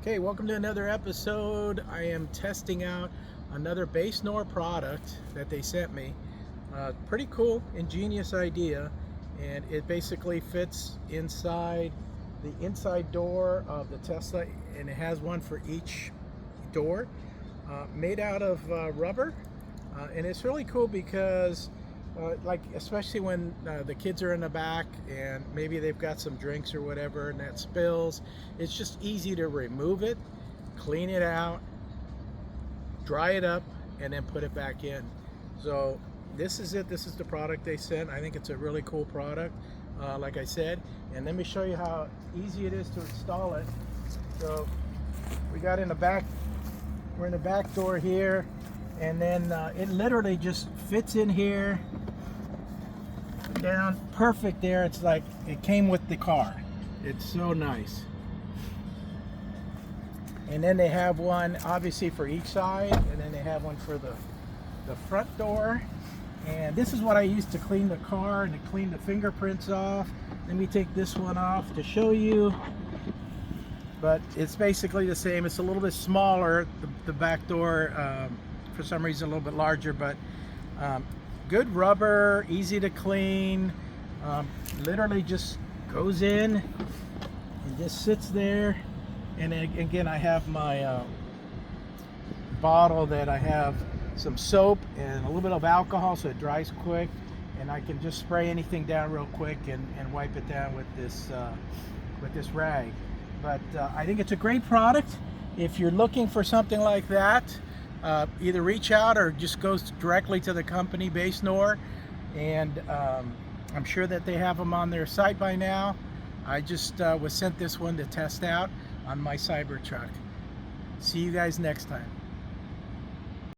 Okay, welcome to another episode. I am testing out another base Nor product that they sent me. Pretty cool, ingenious idea, and it basically fits inside the inside door of the Tesla, and it has one for each door, made out of rubber, and it's really cool because like especially when the kids are in the back and maybe they've got some drinks or whatever and that spills, it's just easy to remove it, clean it out, dry it up, and then put it back in. So this is it. This is the product they sent. I think it's a really cool product, like I said, and let me show you how easy it is to install it. So we got in the back, we're in the back door here, and then it literally just fits in here down perfect there. It's like it came with the car. It's so nice. And then they have one obviously for each side, and then they have one for the front door. And this is what I use to clean the car and to clean the fingerprints off. Let me take this one off to show you, but it's basically the same. It's a little bit smaller, the back door, for some reason a little bit larger, but good rubber, easy to clean, literally just goes in and just sits there. And then, again, I have my bottle that I have some soap and a little bit of alcohol so it dries quick, and I can just spray anything down real quick and wipe it down with this rag. But I think it's a great product. If you're looking for something like that, either reach out or just goes directly to the company Base Nor, and I'm sure that they have them on their site by now. I just was sent this one to test out on my Cybertruck. See you guys next time.